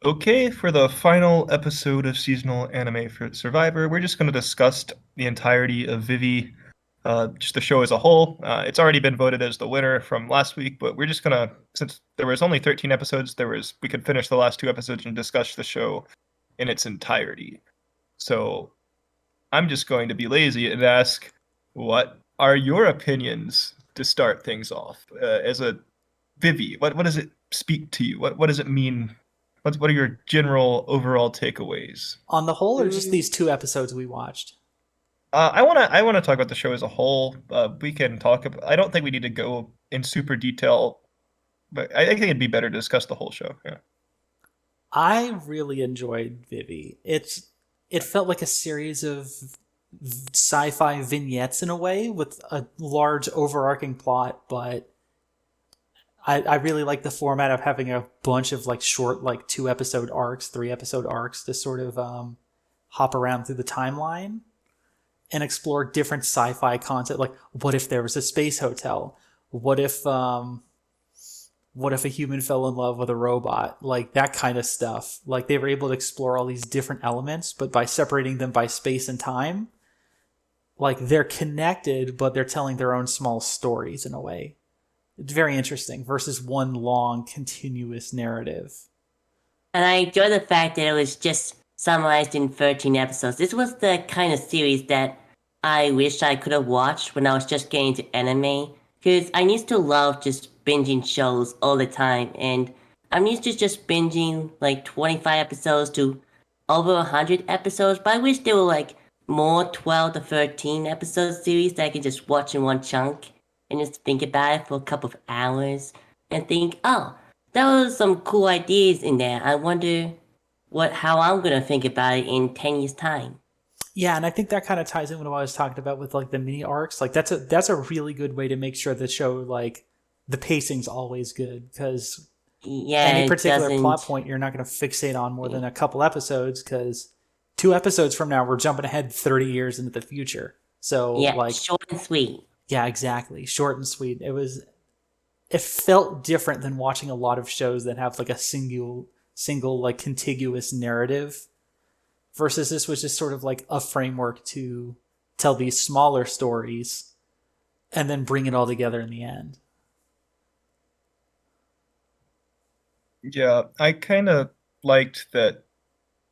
Okay, for the final episode of seasonal anime for Survivor, we're just going to discuss the entirety of Vivi, just the show as a whole. It's already been voted as the winner from last week, but we're just gonna, since there was only 13 episodes, we could finish the last two episodes and discuss the show in its entirety. So I'm just going to be lazy and ask, what are your opinions to start things off? As a Vivi, what does it speak to you? What does it mean? What are your general overall takeaways? On the whole, or just Mm, these two episodes we watched? I wanna talk about the show as a whole. We can talk about. I don't think we need to go in super detail, but I think it'd be better to discuss the whole show. Yeah. I really enjoyed Vivi. It felt like a series of sci-fi vignettes in a way with a large overarching plot, but I really like the format of having a bunch of like short, like 2 episode arcs, 3 episode arcs to sort of hop around through the timeline and explore different sci-fi concepts. Like, what if there was a space hotel? What if a human fell in love with a robot? Like that kind of stuff. Like they were able to explore all these different elements, but by separating them by space and time, like they're connected, but they're telling their own small stories in a way. It's very interesting versus one long continuous narrative. and I enjoy the fact that it was just summarized in 13 episodes. This was the kind of series that I wish I could have watched when I was just getting into anime. Because I used to love just binging shows all the time. And I'm used to just binging like 25 episodes to over 100 episodes. But I wish there were like more 12 to 13 episode series that I could just watch in one chunk and just think about it for a couple of hours and think, oh, there was some cool ideas in there. I wonder how I'm gonna think about it in 10 years time. Yeah, and I think that kind of ties in with what I was talking about with like the mini arcs. Like that's a really good way to make sure the show like the pacing's always good because Yeah, any it particular plot doesn't. point you're not going to fixate on more than a couple episodes because 2 episodes from now we're jumping ahead 30 years into the future. So Yeah, like short and sweet. yeah, exactly, short and sweet. It felt different than watching a lot of shows that have like a single like contiguous narrative versus this was just sort of like a framework to tell these smaller stories and then bring it all together in the end. Yeah, I kind of liked that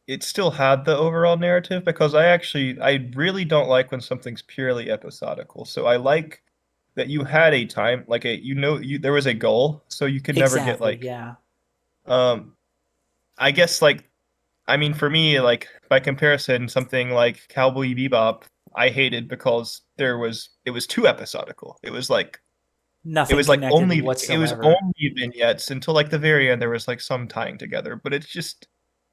it still had the overall narrative because I really don't like when something's purely episodical. So I like that you had a time, like there was a goal, so you could never get Exactly, like yeah. um I guess like I mean for me like by comparison something like Cowboy Bebop I hated because it was too episodical. It Nothing was like connected only it was whatsoever. only vignettes until like the very end there was like some tying together, but it's just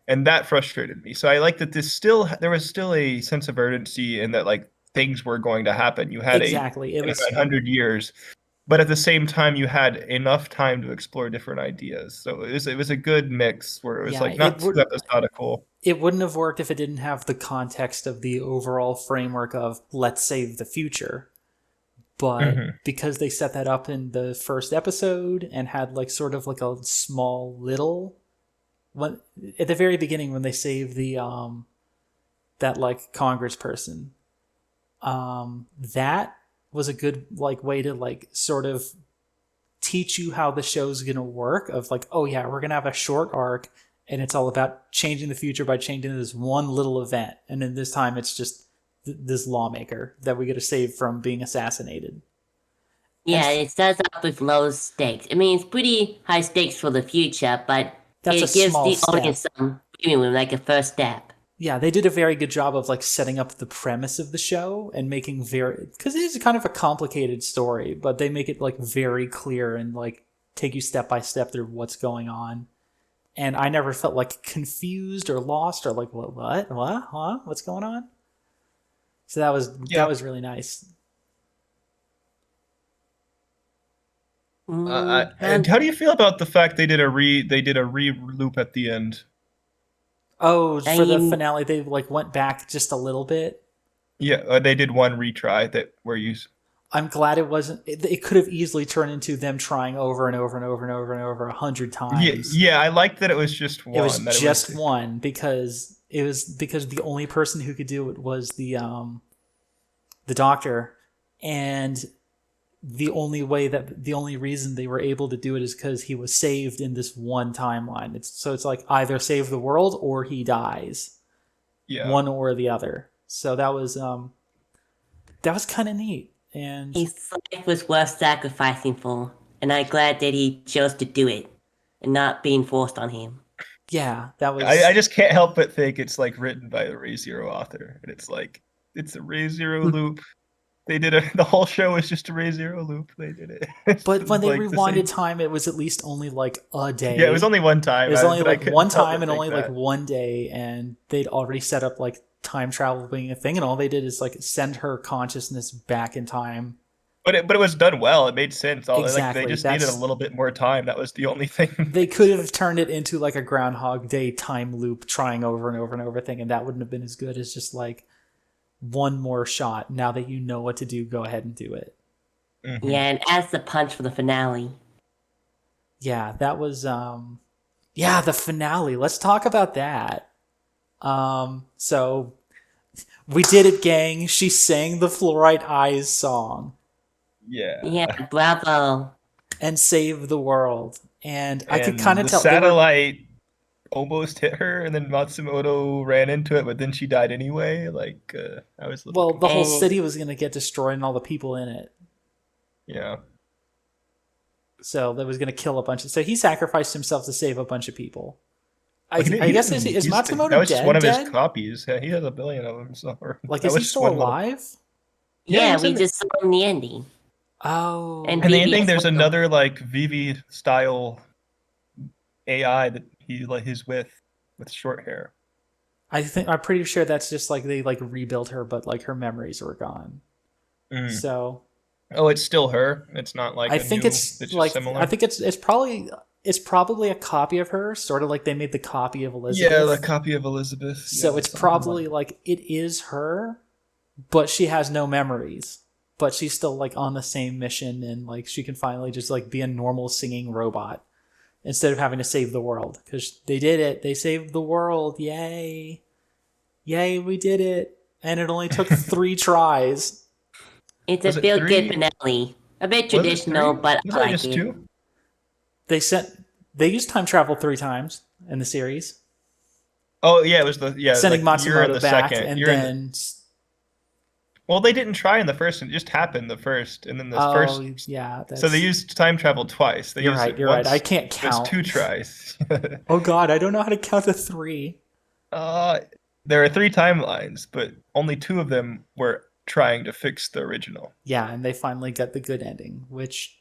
and that frustrated me. So I like that there was still a sense of urgency and that like things were going to happen. You had a Exactly. It in was 100 years, but at the same time you had enough time to explore different ideas. So it was a good mix where it was yeah, like not too episodical. it wouldn't have worked if it didn't have the context of the overall framework of let's save the future. But Hmm. because they set that up in the first episode and had like sort of like a small little when at the very beginning when they save the that like congressperson, that was a good like way to like sort of teach you how the show's gonna work of like, oh yeah, we're gonna have a short arc and it's all about changing the future by changing this one little event, and then this time it's just this lawmaker that we get to save from being assassinated. And Yeah, it starts off with low stakes. I mean, it's pretty high stakes for the future, but that's a it gives small the step. audience some feeling like a first step. Yeah, they did a very good job of like setting up the premise of the show and making very because it is kind of a complicated story, but they make it like very clear and like take you step by step through what's going on. And I never felt like confused or lost or like what's going on. So Yeah. that was really nice. And And how do you feel about the fact they did a re loop at the end? Oh, I for the mean, finale, they like went back just a little bit. Yeah, they did one retry that where you I'm glad it wasn't. It could have easily turned into them trying over and over and over and over and over 100 Yeah, times. yeah, I liked that it was just one. It was that just one because the only person who could do it was the doctor, and the only reason they were able to do it is because he was saved in this one timeline. It's like either save the world or he dies. Yeah. One or the other. So that was kind of neat. And His life was worth sacrificing for, and I'm glad that he chose to do it and not being forced on him. yeah, that was. I just can't help but think it's like written by the Ray Zero author, and it's like it's a Ray Zero loop. They did the whole show was just a Ray Zero loop. They did it. But when they like rewinded time, it was at least only like a day. Yeah, it was only one time. It was only like one time and think only like one day, and they'd already set up like time travel being a thing, and all they did is like send her consciousness back in time. But it was done well. It made sense. Exactly. They just needed a little bit more time. That was the only thing. They could have turned it into like a Groundhog Day time loop, trying over and over and over thing, and that wouldn't have been as good as just like one more shot. Now that you know what to do, go ahead and do it. Mm-hmm. Yeah, and as the punch for the finale. Yeah, that was the finale. Let's talk about that. So we did it, gang. She sang the Fluorite Eyes song. Yeah, bravo. And saved the world. And I could kind of tell. The satellite almost hit her, and then Matsumoto ran into it, but then she died anyway. Like, I was. Well, the whole city was going to get destroyed, and all the people in it. Yeah. So that was going to kill a bunch of. So he sacrificed himself to save a bunch of people. I guess is Matsumoto that was dead? Just one of his copies. Yeah, he has a billion of them. So, like, is he still alive? Yeah, we just saw him in the ending. Oh, and the ending, there's another like VIVY style AI that he's with short hair. I'm pretty sure that's just like they like rebuilt her, but like her memories were gone. So. Oh, it's still her. It's not like I think it's like similar. I think it's probably a copy of her, sort of like they made the copy of Elizabeth. Yeah, the copy of Elizabeth. So it's probably like it is her, but she has no memories. But she's still like on the same mission, and like she can finally just like be a normal singing robot instead of having to save the world, because they did it. They saved the world. Yay. We did it. And it only took 3 tries. It's a feel-good finale. A bit traditional, but I like it. 2? They used time travel 3 times in the series. Oh yeah, it was sending like, Matsumoto back, and then. Well, they didn't try in the first, and it just happened the first, and then the first. Yeah. So they used time travel twice. You're right. I can't count. There's 2 tries. Oh God, I don't know how to count to 3. There are 3 timelines, but only 2 of them were trying to fix the original. Yeah, and they finally got the good ending, which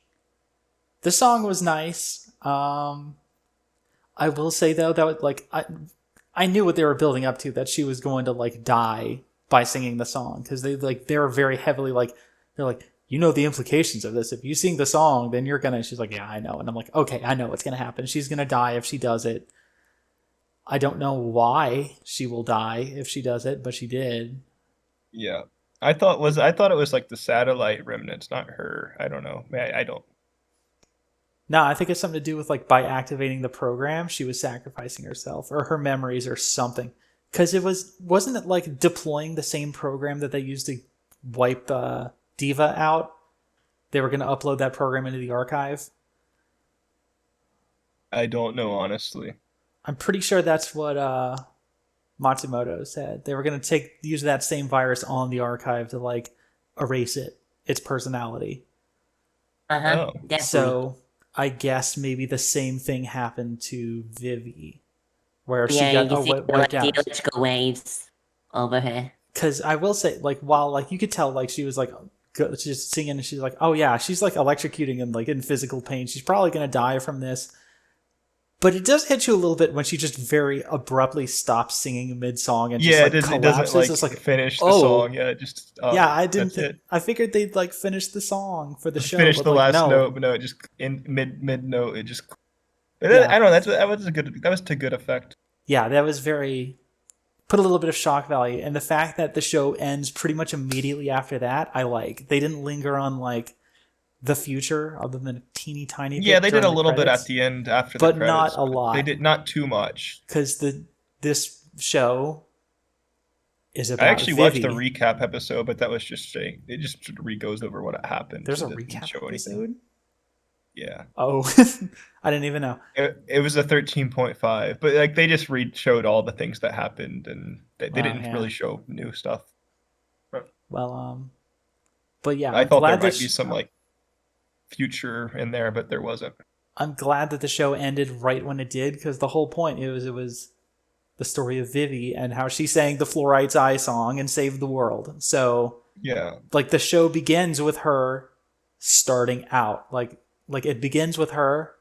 the song was nice. I will say though that like I knew what they were building up to, that she was going to like die by singing the song, because they were very heavily like, they're like, you know the implications of this. If you sing the song, then you're gonna. She's like, yeah, I know. And I'm like, okay, I know what's gonna happen. She's gonna die if she does it. I don't know why she will die if she does it, but she did. Yeah. I thought it was like the satellite remnants, not her. I don't know. I don't. No, I think it's something to do with like by activating the program, she was sacrificing herself or her memories or something. Because wasn't it like deploying the same program that they used to wipe Diva out? They were going to upload that program into the archive. I don't know, honestly. I'm pretty sure that's what Matsumoto said. They were going to use that same virus on the archive to like erase its personality. Oh. So I guess maybe the same thing happened to Vivi, where she got wiped out. The electrical waves over her. Because I will say, like, while like you could tell, like she was like just singing, and she's like, oh yeah, she's like electrocuting and like in physical pain. She's probably gonna die from this. But it does hit you a little bit when she just very abruptly stops singing mid-song and just collapses. It doesn't it's like finish the song. Yeah, just I didn't. I figured they'd like finish the song for the show. Finish the last note, but no, it just in mid note. It just. I don't know. That was to good effect. Yeah, that was very. put a little bit of shock value. And the fact that the show ends pretty much immediately after that, I like. They didn't linger on like the future other than a teeny tiny bit. Yeah, they did a during the little bit at credits, the end after but the credits. not a lot. They did not too much. Because this show is about I actually watched the Vivi. recap episode, but that was just saying it just sort of goes over what happened. There's so a it didn't recap show anything. episode? Yeah. Oh, I didn't even know. It was a 13.5, but like they just showed all the things that happened, and they didn't yeah. really show new stuff. Well, but yeah, I I'm thought there glad might be some like future in there, but there wasn't. I'm glad that the show ended right when it did, because the whole point it was the story of Vivi and how she sang the Fluorite's Eye song and saved the world. So Yeah. like the show begins with her starting out. Like it begins with her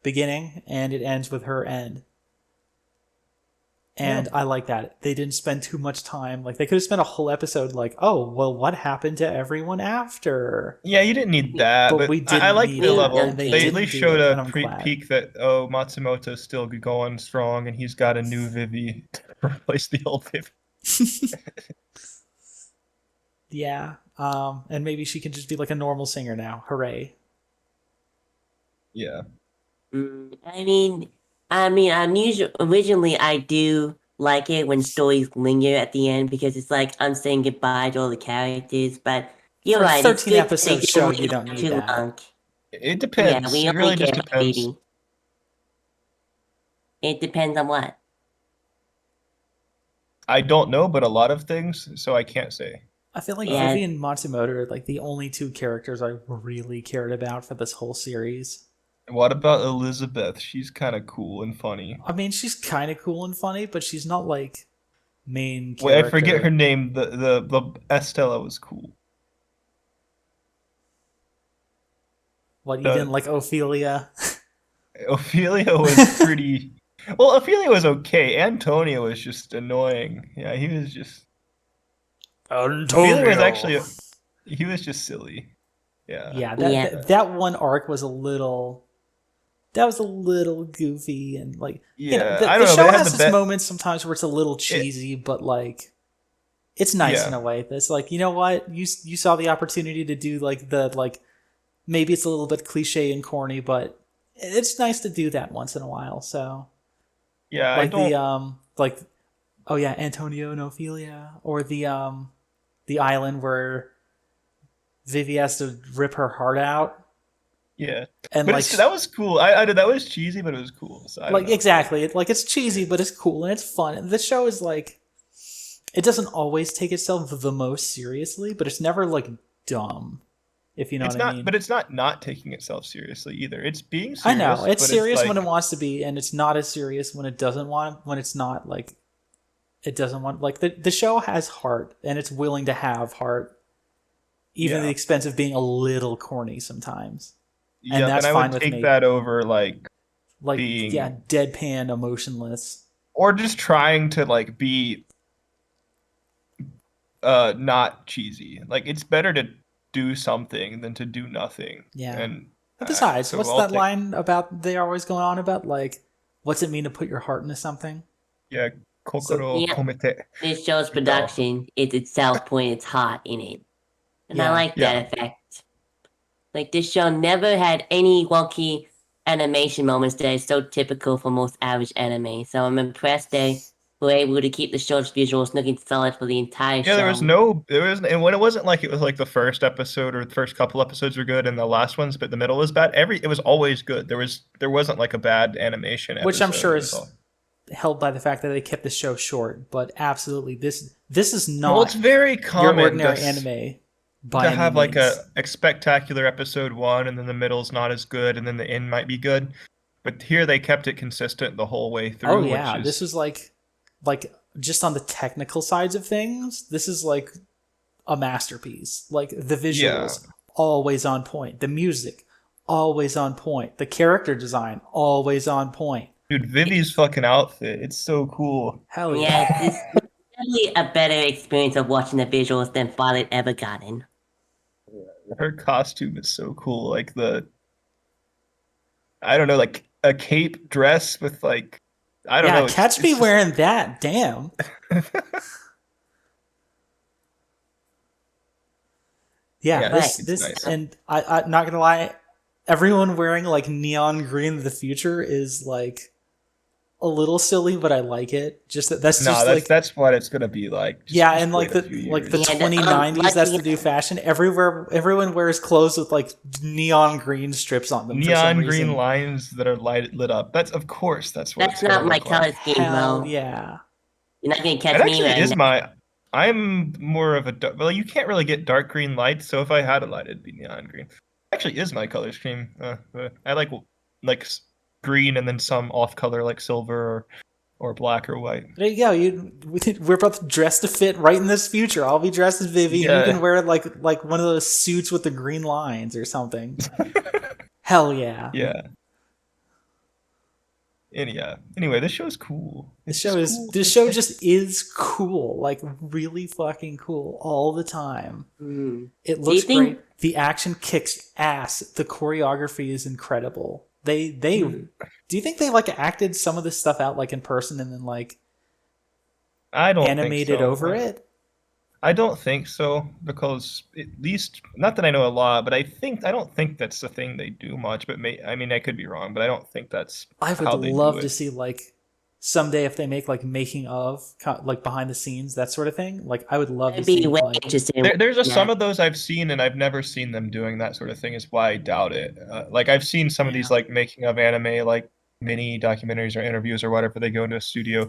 beginning and it ends with her end. And I like that. They didn't spend too much time. Like they could have spent a whole episode like, oh, well, what happened to everyone after? Yeah, you didn't need that, But but we didn't I like need the it, level. and They they at least didn't do showed it, and a I'm glad. peek that Matsumoto's still going strong, and he's got a new Vivi to replace the old Vivi. Yeah. And maybe she can just be like a normal singer now. Hooray. Yeah. I mean, originally I do like it when stories linger at the end because it's like I'm saying goodbye to all the characters. But you're For a right, it's 13 good episode they show, didn't you don't wait need too that. long. It depends. Yeah, we It really only just care about depends. Vivi. It depends on what. I don't know, but a lot of things, so I can't say. I feel like Yeah. Vivi and Matsumoto are like the only two characters I really cared about for this whole series. What about Elizabeth? She's kind of cool and funny. I mean, she's kind of cool and funny, but she's not like main character. Wait, I forget her name. The Estella was cool. What, you didn't like Ophelia? Ophelia was pretty. Well, Ophelia was okay. Antonio was just annoying. Yeah, he was just. Ophelia was actually. He was just silly. Yeah. Yeah, Yeah. that one arc was a little. That was a little goofy and like. You know, Yeah, the I don't know, show but it had has the its be- moments sometimes where it's a little cheesy, but like. It's nice Yeah. in a way. It's like, you know what? You saw the opportunity to do like the like. Maybe it's a little bit cliche and corny, but it's nice to do that once in a while. So. Yeah, I Like don't. oh yeah, Antonio and Ophelia, or the island where Vivi has to rip her heart out, Yeah, and but like that was cool. I did that was cheesy, but it was cool. So I don't like know. exactly, it's cheesy, but it's cool and it's fun. And the show is like, it doesn't always take itself the most seriously, but it's never like dumb, if you know It's what I not, mean. but it's not taking itself seriously either. It's being serious. I know it's but serious like, when it wants to be, and it's not as serious when it doesn't want. When it's not like, it doesn't want like the show has heart, and it's willing to have heart, even at the Yeah. expense of being a little corny sometimes. And Yeah, that's and I fine would with take me. that over like Like being, yeah, deadpan, emotionless. or just trying to like be not cheesy. Like it's better to do something than to do nothing. Yeah. And But besides, so what's I'll that take- line about? They're always going on about like, what's it mean to put your heart into something? Yeah, kokoro Yeah. komete. This show's production is itself putting its heart in it. And I Yeah. like that effect. Like, this show never had any wonky animation moments that is so typical for most average anime. So I'm impressed they were able to keep the show's visuals looking solid for the entire show. Yeah, and when it wasn't like it was like the first episode or the first couple episodes were good and the last ones, but the middle was bad. It was always good. There wasn't like a bad animation Which I'm episode. sure It was is all- held by the fact that they kept the show short. But absolutely, this is not Well, it's very your common ordinary to, anime. By to any have like means. a spectacular episode one, and then the middle's not as good, and then the end might be good. But here they kept it consistent the whole way through. Oh yeah, which is, this is like just on the technical sides of things, this is like a masterpiece. Like the visuals, always on point. The music, always on point. The character design, always on point. dude, Vivi's fucking outfit. It's so cool. Hell yeah. Yeah, it's definitely a better experience of watching the visuals than Violet Evergarden. Her costume is so cool. Like I don't know, like a cape dress with like I don't know. catch me wearing that. Damn. Yeah, Right. it's nice. and I'm not gonna lie, everyone wearing like neon green in the future is like a little silly, but I like it. Just that's No, just like that's what it's gonna be like. yeah, Just and like wait a few the years. Yeah, 2090s, that's the lucky- new fashion. Everyone wears clothes with like neon green strips on them for some Neon reason. green lines that are lit up. That's what That's it's not gonna my look color like. scheme, Hell bro. yeah. You're not gonna It catch me actually wearing is that. my. I'm more of a well. You can't really get dark green lights, so if I had a light, it'd be neon green. It actually is my color scheme. I like green and then some off color like silver or black or white. There you go. We're both dressed to fit right in this future. I'll be dressed as Vivi, and you can Yeah. wear like one of those suits with the green lines or something. Hell yeah. Yeah. And yeah. Anyway, this show's cool. This It's show cool. just is cool, like really fucking cool all the time. Mm. It you looks think- great. The action kicks ass. The choreography is incredible. They do you think they like acted some of this stuff out like in person and then like I don't animated think so. over it? I don't think so because at least not that I know a lot, but I don't think that's the thing they do much. But I mean, I could be wrong, but I don't think that's I would how they love do to it. see like someday if they make like making of like behind the scenes that sort of thing. Like I would love I'd to be see way like interested in There's some that. of those I've seen, and I've never seen them doing that sort of thing. Is why I doubt it. Like I've seen some of these like making of anime, like mini documentaries or interviews or whatever. They go into a studio.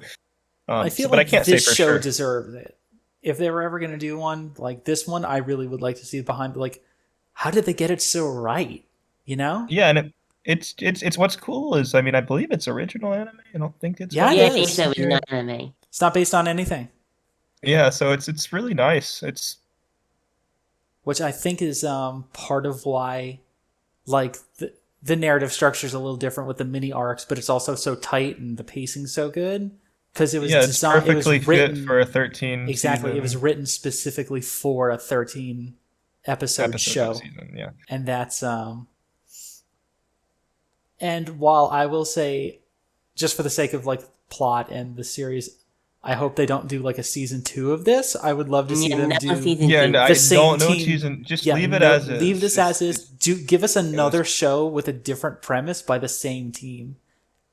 I feel but like I can't say this for show sure. deserves it. If they were ever going to do one like this one, I really would like to see behind. Like, how did they get it so right? You know? Yeah, and it's what's cool is I mean I believe it's original anime. I don't think it's Yeah, it Yeah, is. it's original anime. It's not based on anything, Yeah, so it's really nice. It's which I think is part of why, like the narrative structure is a little different with the mini arcs, but it's also so tight and the pacing's so good because it was it's designed. It was perfectly written fit for a 13 exactly. It was season written specifically for a 13 episode show. season. Yeah. And that's and while I will say just for the sake of like plot and the series, I hope they don't do like a season 2 of this. I would love to see them no do season Yeah, two. and the I same don't know team. season. Just Yeah, leave it no, as is. leave this It's- as is. Do give us another show with a different premise by the same team,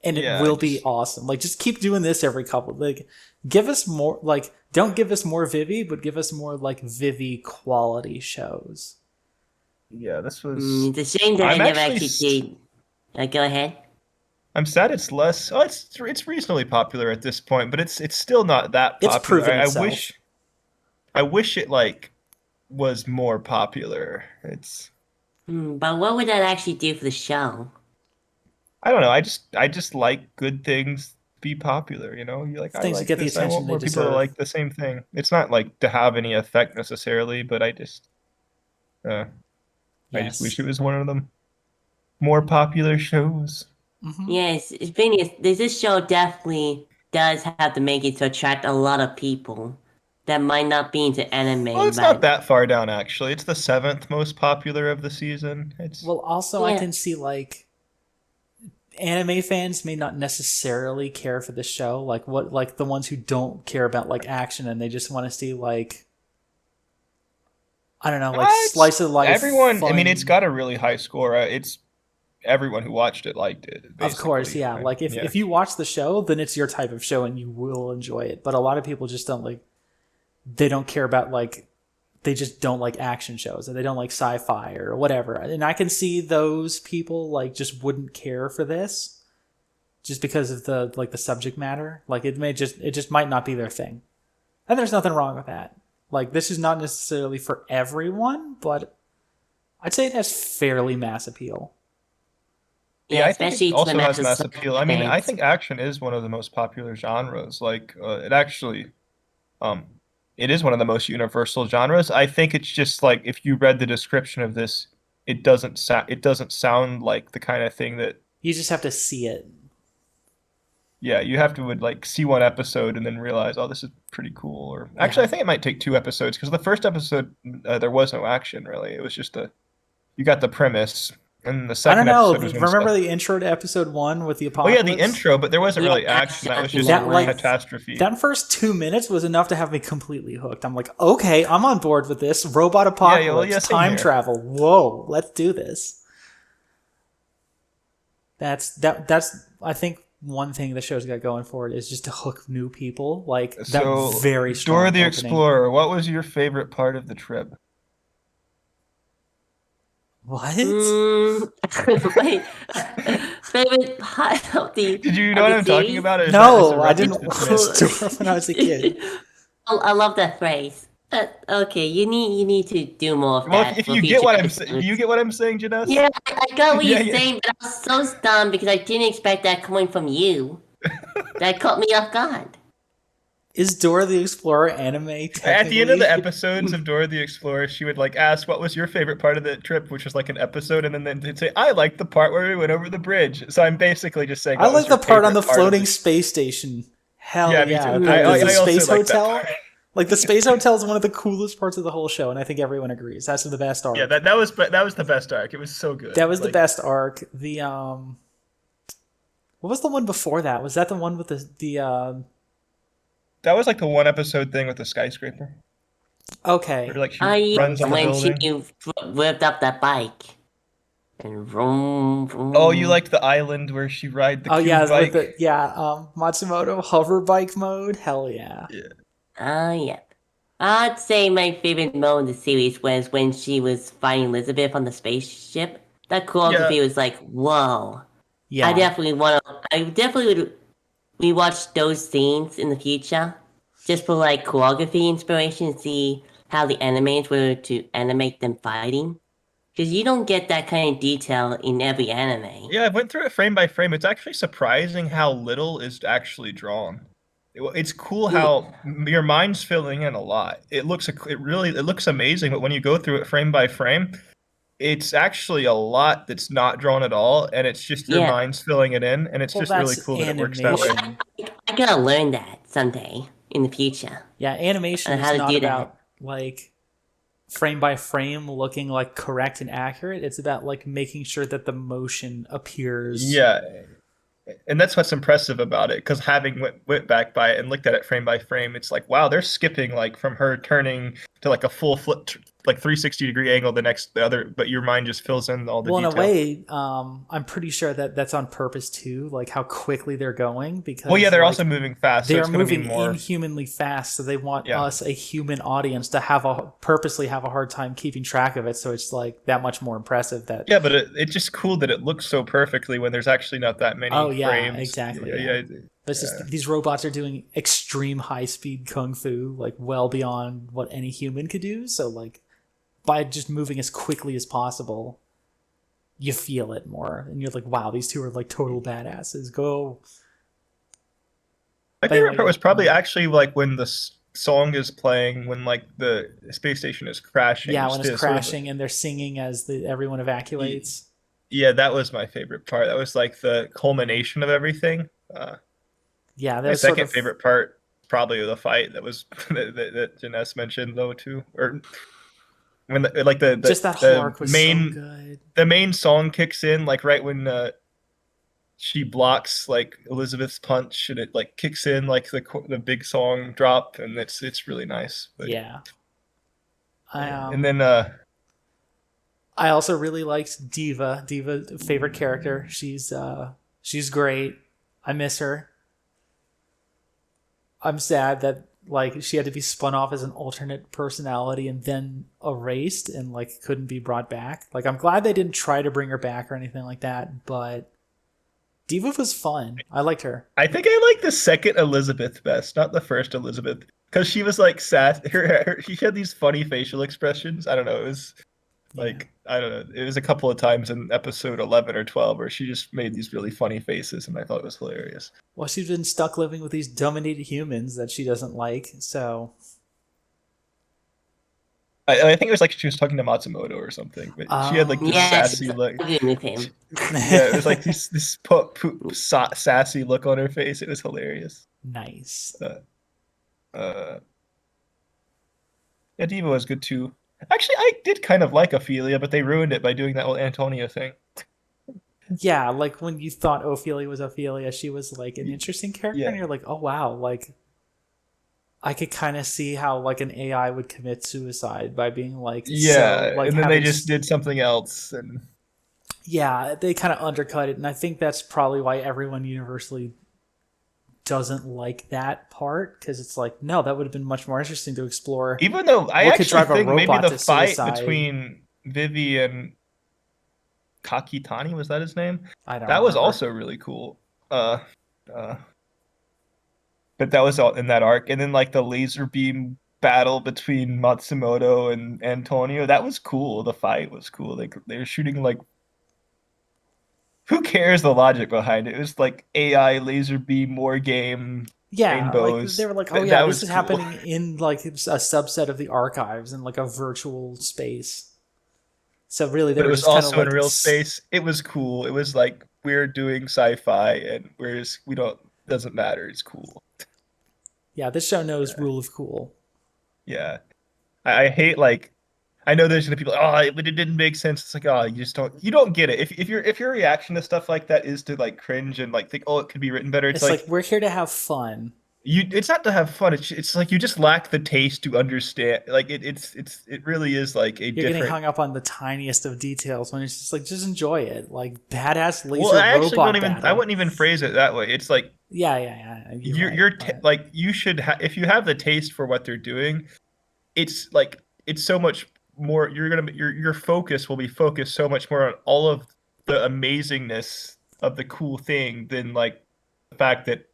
and it Yeah, will be just- awesome. Like just keep doing this every couple. Like give us more. Like don't give us more Vivi, but give us more like Vivi quality shows. Yeah, this was. It's a shame that I'm I never actually actually did. Go ahead. I'm sad it's less. Oh, it's reasonably popular at this point, but it's still not that It's popular. proven I itself. wish it like was more popular. It's But what would that actually do for the show? I don't know. I just like good things to be popular. You know, you like I Things that like get the this. I attention want they more people to deserve. like the same thing. It's not like to have any effect necessarily, but I just I just wish it was one of them more popular shows. Mhm. Yes, the thing is, this show definitely does have to make it to attract a lot of people that might not be into anime. Well, it's but not that far down actually. It's the 7th most popular of the season. It's Well, also I Yeah. can see like anime fans may not necessarily care for the show, like the ones who don't care about like action and they just want to see like I don't know, like It's- slice of life. everyone. I mean, fun. it's got a really high score. It's everyone who watched it liked it. Of course, basically, yeah. right? Like if you watch the show, then it's your type of show and you will enjoy it. But a lot of people just don't like. They don't care about like. They just don't like action shows, or they don't like sci-fi or whatever. And I can see those people like just wouldn't care for this, just because of the subject matter. Like it just might not be their thing, and there's nothing wrong with that. Like this is not necessarily for everyone, but I'd say it has fairly mass appeal. Yeah, I think especially it to the also has masses mass of appeal. I mean, I fans. think action is one of the most popular genres. Like, it actually, it is one of the most universal genres. I think it's just like if you read the description of this, it doesn't sound like the kind of thing that. You just have to see it. Yeah, you have to would like see one episode and then realize, oh, this is pretty cool. Or actually, I think it might take 2 episodes because the first episode there was no action really. It was just you got the premise And the I second don't know. episode was when Remember the intro to episode 1 with the Oh apocalypse? yeah, the intro, but there wasn't Yeah, really action. That was just That, like- catastrophe. That first 2 minutes was enough to have me completely hooked. I'm like, okay, I'm on board with this. Robot apocalypse, same time here. travel. Whoa, let's do this. That's I think one thing the show's got going for it is just to hook new people. Like So, that very strong Dora the opening. Explorer, what was your favorite part of the trip? What? Wait, favorite part of the Did you of know what the I'm talking series? about? Or is No, that I just a didn't reference to watch Dora when I was a kid. Oh, I love that phrase. Okay, you need to do more of Well, that. if for you future get what I'm saying, episodes. you get what I'm saying, JNES? Yeah, I got what Yeah, you're yeah. saying, but I was so stunned because I didn't expect that coming from you. That caught me off guard. Is Dora the Explorer anime technically? At the end of the episodes of Dora the Explorer, she would like ask what was your favorite part of the trip, which was like an episode, and then they'd say, "I liked the part where we went over the bridge." So I'm basically just saying, I what was like the your part on the favorite part of floating space station. Hell Yeah, yeah. me too. The I also space like that hotel. part. Like the space hotel is one of the coolest parts of the whole show, and I think everyone agrees. That's the best arc. Yeah, that was the best arc. It was so good. That was the Like, best arc. The what was the one before that? Was that the one with the That was like the one episode thing with the skyscraper. okay. Where like she I runs on the when building. she whipped up that bike and vroom, vroom. Oh, you liked the island where she ride the Oh cube yeah, bike? with the Matsumoto hover bike mode. Hell yeah. Yeah. I'd say my favorite moment of the series was when she was fighting Elizabeth on the spaceship. That choreography was like, whoa. Yeah. I definitely would rewatch those scenes in the future. Just for like choreography inspiration and see how the animators were to animate them fighting. Because you don't get that kind of detail in every anime. Yeah, I went through it frame by frame. It's actually surprising how little is actually drawn. It's cool how your mind's filling in a lot. It looks amazing, but when you go through it frame by frame, it's actually a lot that's not drawn at all, and it's just your Yeah. mind's filling it in, and it's Well, just really that's cool that it works that way. animation. I gotta learn that someday in the future. Yeah, animation And how is to not do that. about like frame by frame looking like correct and accurate. It's about like making sure that the motion appears. Yeah, and that's what's impressive about it, because having went back by it and looked at it frame by frame, it's like, wow, they're skipping like from her turning to like a full flip, like 360-degree angle the other, but your mind just fills in all the Well, in detail. a way, I'm pretty sure that that's on purpose too, like how quickly they're going. Because Well, yeah, they're like, also moving fast. So they it's are gonna be moving more. inhumanly fast, so they want Yeah. us, a human audience, to purposely have a hard time keeping track of it. So it's like that much more impressive. That Yeah, but it's just cool that it looks so perfectly when there's actually not that many Oh, yeah, frames. exactly, Yeah. It's just these robots are doing extreme high speed kung fu, like well beyond what any human could do. So like by just moving as quickly as possible, you feel it more, and you're like, wow, these two are like total badasses. Go. My But favorite anyway, part was probably actually like when the song is playing, when like the space station is crashing. Yeah, Just when it's sort of- crashing and they're singing as everyone evacuates. Yeah, that was my favorite part. That was like the culmination of everything. Yeah, My there's second favorite part, probably the fight that was that JNES mentioned though too, or when just that whole arc was so good. the main song kicks in like right when she blocks like Elizabeth's punch, and it like kicks in like the big song drop, and it's really nice. But, Yeah. and then I also really liked Diva. Diva, favorite character. She's great. I miss her. I'm sad that like she had to be spun off as an alternate personality and then erased and like couldn't be brought back. Like I'm glad they didn't try to bring her back or anything like that, but Diva was fun. I liked her. I think I like the second Elizabeth best, not the first Elizabeth, because she was like sass. She had these funny facial expressions. I don't know. It was like I don't know. It was a couple of times in episode 11 or 12 where she just made these really funny faces, and I thought it was hilarious. Well, she's been stuck living with these dominated humans that she doesn't like, so I think it was like she was talking to Matsumoto or something, but she had like this sassy look. Arguing with him. Yeah, it was like this sassy look on her face. It was hilarious. nice. Yeah, Diva was good too. Actually, I did kind of like Ophelia, but they ruined it by doing that whole Antonia thing. Yeah, like when you thought Ophelia was Ophelia, she was like an interesting character, Yeah. and you're like, oh wow, like I could kind of see how like an AI would commit suicide by being like so Yeah, like and then they having just did something else, and yeah, they kind of undercut it, and I think that's probably why everyone universally doesn't like that part because it's like no, that would have been much more interesting to explore. even though I What could actually drive a think maybe robot the to fight suicide? between Vivi and Kakitani, was that his name? I don't That was remember. also really cool. Uh, uh, but that was all in that arc, and then like the laser beam battle between Matsumoto and Antonio, that was cool. The fight was cool. They were shooting like, who cares the logic behind it? It was like AI laser beam war game Yeah, like they rainbows. were like, oh yeah, That this was is cool. happening in like a subset of the archives in like a virtual space. So really, they But it were was just kind of also in like, real space. It was cool. It was like we're doing sci-fi, and whereas we don't, doesn't matter. It's cool. yeah, this show knows Yeah, rule of cool. yeah. I hate like, I know there's gonna be people, oh, it didn't make sense. It's like, oh, you don't get it. If your reaction to stuff like that is to like cringe and like think, oh, it could be written better. It's It's like like we're here to have fun. it's not to have fun. It's like you just lack the taste to understand. Like it really is like a You're getting different. hung up on the tiniest of details when it's just like just enjoy it, like badass Well, laser I actually don't robot even. I battle. wouldn't even phrase it that way. It's like Yeah, you're right. But like you should if you have the taste for what they're doing, it's like it's so much more. You're gonna your focus will be focused so much more on all of the amazingness of the cool thing than like the fact that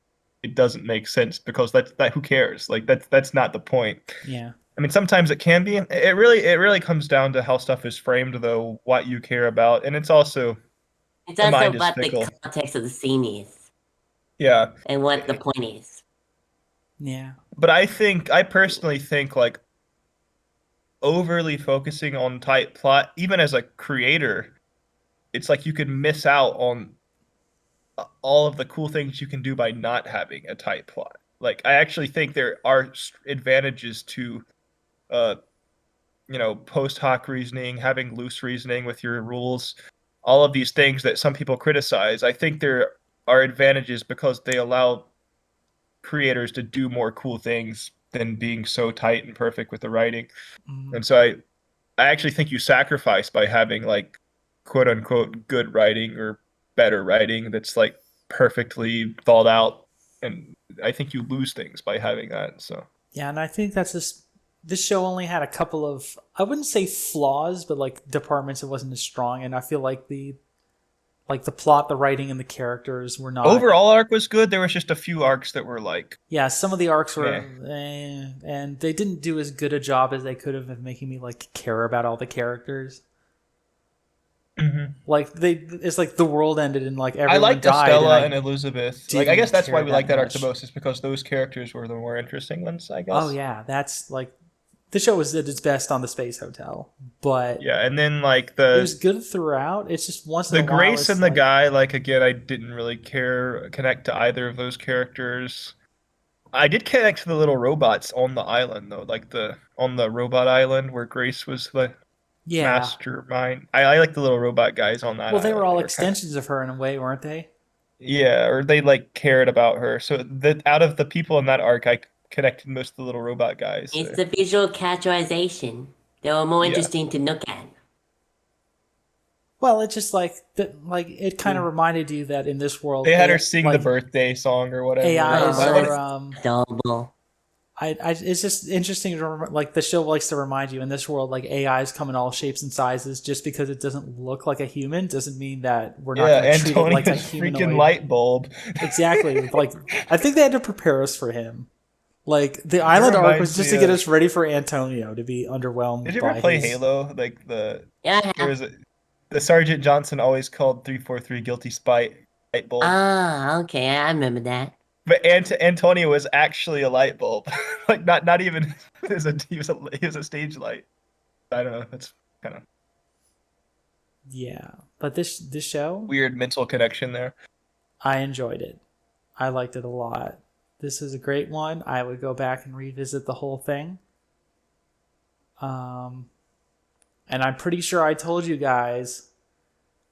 it doesn't make sense, because that who cares, like that's not the point. yeah, I mean, sometimes it can be. It really comes down to how stuff is framed, though, what you care about, and it's also It's the also mind is what the fickle. context of the scene is Yeah. and what the point is. yeah, But I personally think like overly focusing on tight plot, even as a creator, it's like you could miss out on all of the cool things you can do by not having a tight plot. Like I actually think there are advantages to uh post hoc reasoning, having loose reasoning with your rules, all of these things that some people criticize. I think there are advantages because they allow creators to do more cool things than being so tight and perfect with the writing. mm, And so I actually think you sacrifice by having like quote unquote good writing or better writing that's like perfectly thought out. And I think you lose things by having that. So yeah. And I think that's just this show only had a couple of I wouldn't say flaws, but like departments it wasn't as strong. And I feel like the plot, the writing, and the characters were not. overall arc was good. There was just a few arcs that were like, Yeah, some of the arcs meh. were, and they didn't do as good a job as they could have of making me like care about all the characters. Mhm. Like it's like the world ended and like I everyone liked died, and Estella I and Elizabeth. Like I guess didn't that's why care we that like that arc the much. most, is because those characters were the more interesting ones, I Oh guess. yeah, that's like the show was at its best on the Space Hotel, but Yeah, and then like it was good throughout. It's just once in the a while Grace it's and the like guy, like again, I didn't really connect to either of those characters. I did connect to the little robots on the island though, like the on the robot island where Grace was the yeah. mastermind. I like the little robot guys on that Well, they were island. all They were kind of, extensions of her in a way, weren't they? yeah, or they like cared about her. So that out of the people in that arc, I connected most of the little robot guys. It's So the visual characterization. They were more yeah. interesting to look at. Well, it's just like that. Like it kind of Yeah. reminded you that in this world, They had her sing the like birthday song or whatever. AIs Oh, are it's adorable. it's just interesting to remember, like the show likes to remind you in this world like AIs come in all shapes and sizes. Just because it doesn't look like a human doesn't mean that we're not Yeah, going to treat it like a Antonio's freaking humanoid. light bulb. Exactly. Like I think they had to prepare us for him. Like the It island arc was reminds just me to get of. us ready for Antonio to be Did underwhelmed you ever by play his. Halo? Like Yeah, I there have. was the Sergeant Johnson always called 343 Guilty Spite light bulb. Ah, okay, I remember that. But Antonio was actually a light bulb. Like not even he was a stage light. I don't know. That's kind of Yeah, but this show, weird mental connection there. I enjoyed it. I liked it a lot. This is a great one. I would go back and revisit the whole thing. Um, and I'm pretty sure I told you guys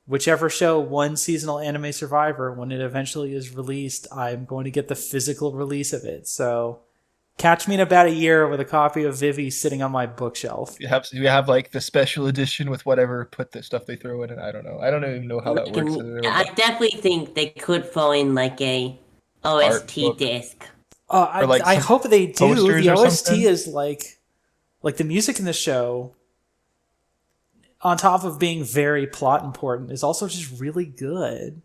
whichever show won seasonal anime Survivor, when it eventually is released, I'm going to get the physical release of it. So catch me in about a year with a copy of Vivy sitting on my bookshelf. You have like the special edition with whatever put the stuff they throw in it. I don't know. I don't even know how that works. I definitely think they could throw in like a OST disc. I hope they do. posters The or OST something? is like the music in the show, on top of being very plot important, is also just really good.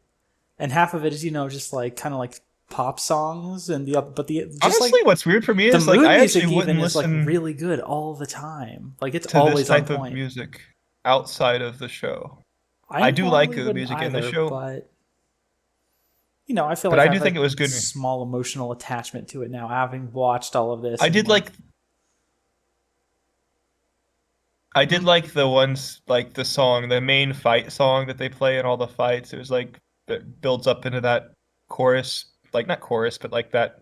And half of it is, just like kind of like pop songs, and honestly, what's weird for me the is like mood I music actually wouldn't even is like listen really good all the time. Like it's to always this type on of point. music outside of the show. I do like normally the music in the wouldn't show. but I feel But like I do have think a it was good. small emotional attachment to it now, having watched all of this. I and, did like the ones like the song, the main fight song that they play in all the fights. It was like it builds up into that chorus, like not chorus, but like that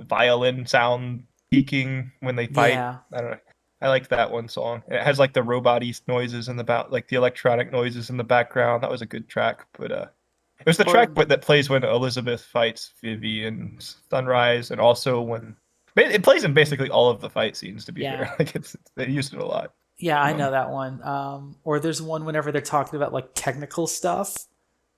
violin sound peaking when they fight. Yeah. I don't know. I like that one song. It has like the robot-y noises in the like the electronic noises in the background. That was a good track, but it was the track that plays when Elizabeth fights Vivi in Sunrise, and also when it plays in basically all of the fight scenes. To be fair, like they used it a lot. Yeah, I know that one. Or there's one whenever they're talking about like technical stuff,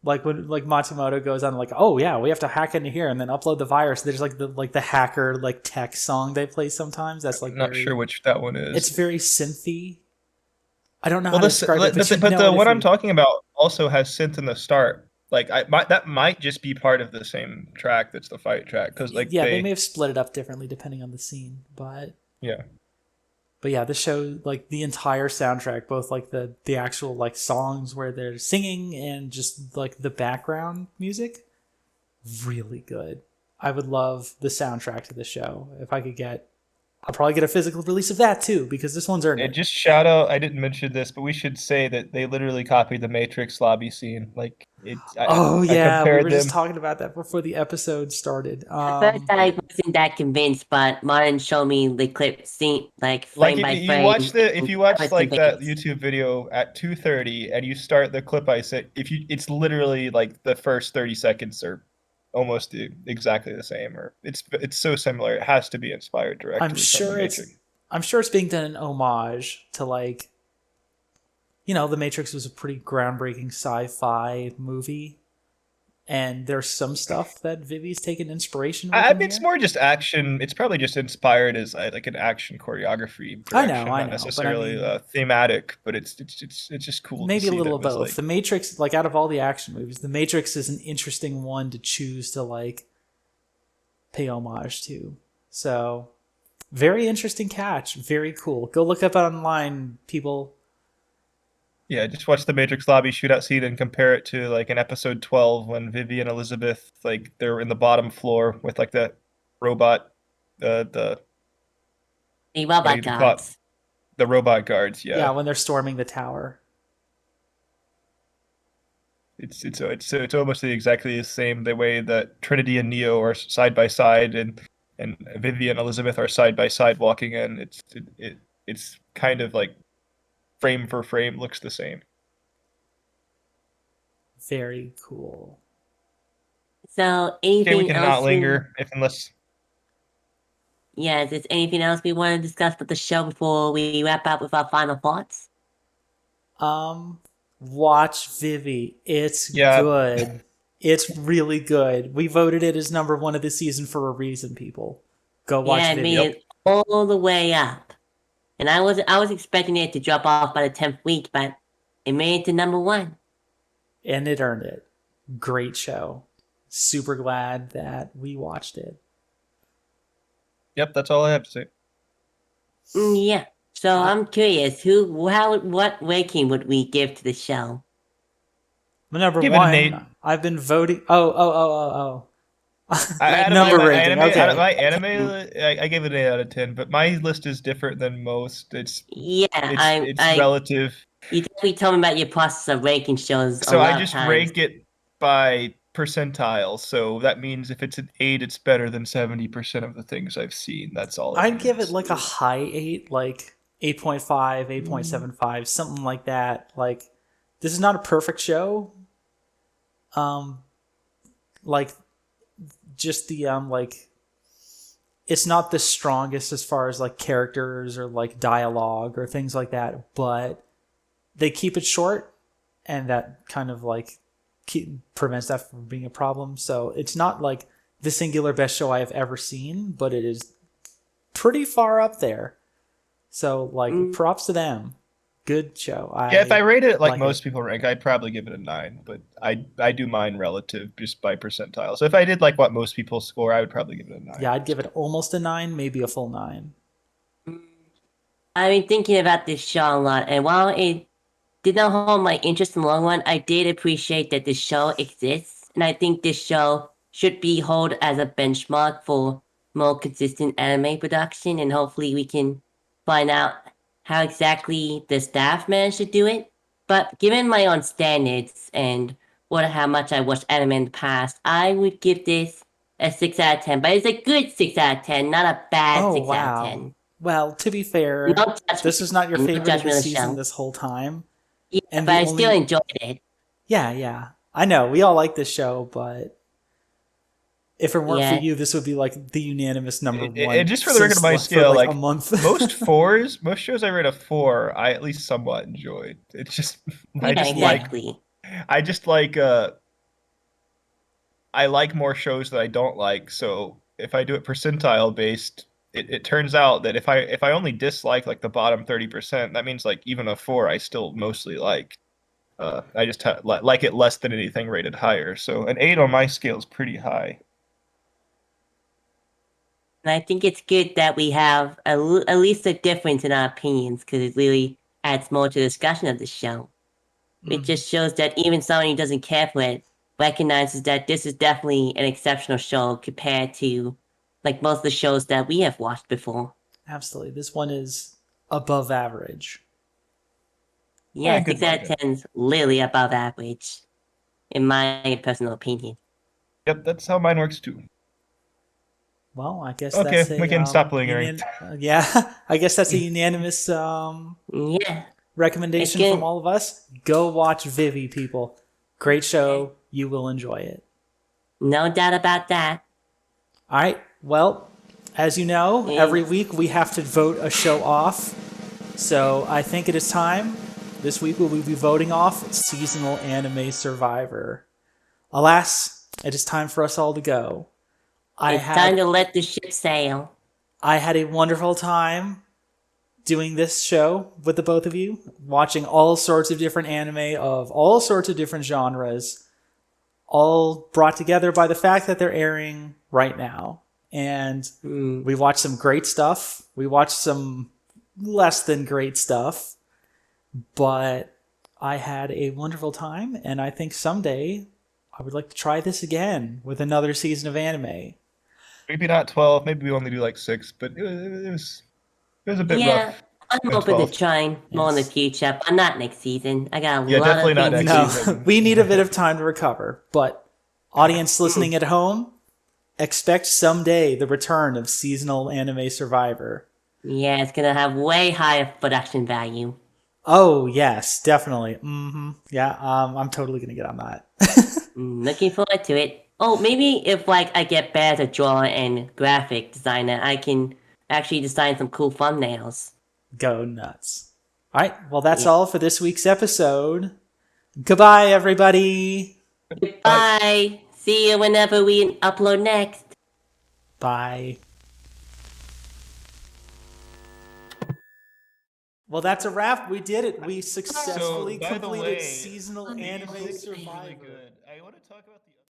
like when like Matsumoto goes on like, oh yeah, we have to hack into here and then upload the virus. There's like the hacker like tech song they play sometimes. That's like I'm not sure which that one is. It's very synthy. I don't know how to describe it, but the one I'm talking about also has synth in the start. Like that might just be part of the same track. That's the fight track because like they may have split it up differently depending on the scene, but yeah. But yeah, the show, like the entire soundtrack, both like the actual like songs where they're singing and just like the background music, really good. I would love the soundtrack to the show. If I could I'll probably get a physical release of that too, because this one's earned it. Just shout out, I didn't mention this, but we should say that they literally copied the Matrix lobby scene. Like we were just talking about that before the episode started. At first, I wasn't that convinced, but Martin showed me the clip scene, like frame by frame. If you watch like that YouTube video at 2:30 and you start the clip I said, it's literally like the first 30 seconds are almost exactly the same, or it's so similar. It has to be inspired directly. I'm sure it's being done in homage to like, The Matrix was a pretty groundbreaking sci-fi movie, and there's some stuff that Vivy's taken inspiration with. I mean, it's more just action. It's probably just inspired as like an action choreography. I know, not necessarily thematic, but it's just cool. Maybe to see a little of both. like, The Matrix, like out of all the action movies, The Matrix is an interesting one to choose to like pay homage to. So, very interesting catch. Very cool. Go look up online, people. Yeah, just watch the Matrix lobby shootout scene and compare it to like in episode 12 when Vivi and Elizabeth, like they're in the bottom floor with like that robot, the robot guards. The robot guards, yeah. Yeah, when they're storming the tower. It's almost exactly the same the way that Trinity and Neo are side by side and Vivi and Elizabeth are side by side walking in. It's kind of like frame for frame looks the same. Very cool. So anything we cannot else linger unless. Yeah, is there anything else we want to discuss with the show before we wrap up with our final thoughts? Watch Vivy. It's good. It's really good. We voted it as number 1 of the season for a reason, people. Go watch Vivy. Yeah, it made it all the way up. And I was expecting it to drop off by the 10th week, but it made it to number 1. And it earned it. Great show. Super glad that we watched it. Yep, that's all I have to say. Yeah. So I'm curious, what ranking would we give to the show? Number 1. I've been voting. Oh. Number rating. Okay. My anime, I gave it an 8 out of 10, but my list is different than most. It's relative. You definitely told me about your process of ranking shows. So I just rank it by percentile. So that means if it's an 8, it's better than 70% of the things I've seen. That's all. I'd give it like a high 8, like 8.5, 8.75, something like that. Like this is not a perfect show. Like just the like it's not the strongest as far as like characters or like dialogue or things like that, but they keep it short, and that kind of like prevents that from being a problem. So it's not like the singular best show I have ever seen, but it is pretty far up there. So like props to them. Good show. Yeah, if I rate it like like most people rank, I'd probably give it a 9. But I do mine relative just by percentile. So if I did like what most people score, I would probably give it a 9. Yeah, I'd give it almost a 9, maybe a full 9. I've been thinking about this show a lot, and while it did not hold my interest in the long run, I did appreciate that this show exists, and I think this show should be held as a benchmark for more consistent anime production, and hopefully we can find out how exactly the staff managed to do it. But given my own standards and how much I watched anime in the past, I would give this a 6 out of 10. But it's a good 6 out of 10, not a bad 6 out of 10. Well, to be fair, No this is not your no favorite of the judgment of the season show. this whole time. Yeah, And but the I only- still enjoyed it. Yeah. I know. We all like this show, but if it weren't for Yeah. you, this would be like the unanimous number one. And just for the record of my since, scale, for like a month. most 4s, most shows I rate a 4, I at least somewhat enjoyed. It's just Yeah, exactly. I like more shows that I don't like. So if I do it percentile based, it turns out that if I only dislike like the bottom 30%, that means like even a 4 I still mostly like. I just like it less than anything rated higher. So an 8 on my scale is pretty high. And I think it's good that we have at least a difference in our opinions, because it really adds more to the discussion of the show. It just shows that even someone who doesn't care for it recognizes that this is definitely an exceptional show compared to like most of the shows that we have watched before. Absolutely. This one is above average. Yeah, Yeah, good 6 out of margin. 10 is literally above average, in my personal opinion. Yep, that's how mine works too. Well, I guess Okay, that's a we can stop lingering. yeah, I guess that's a unanimous Yeah, recommendation Again- from all of us. Go watch Vivi, people. Great show. You will enjoy it. no doubt about that. All right. Well, as you know, Yeah. every week we have to vote a show off. So I think it is time. This week we will be voting off Seasonal Anime Survivor. Alas, it is time for us all to go. It's time to let the ship sail. I had a wonderful time doing this show with the both of you, watching all sorts of different anime of all sorts of different genres, all brought together by the fact that they're airing right now. And we watched some great stuff. We watched some less than great stuff. But I had a wonderful time, and I think someday I would like to try this again with another season of anime. Maybe not 12. Maybe we only do like 6. But it was a bit Yeah, rough. I'm at open 12. to trying more in the Yes. future, but not next season. I got a Yeah, lot definitely of not things next to do. season. We need a bit of time to recover. But audience listening at home, expect someday the return of Seasonal Anime Survivor. Yeah, it's gonna have way higher production value. Oh, yes, definitely. Yeah, I'm totally going to get on that. Looking forward to it. Oh, maybe if like I get better at drawer and graphic designer, I can actually design some cool thumbnails. Go nuts. All right, well, that's all for this week's episode. Goodbye, everybody. Bye. See you whenever we upload next. Bye. Well, that's a wrap. We did it. We successfully by the completed way, Seasonal Anime Season 6 is Survivor. really good. I want to talk about the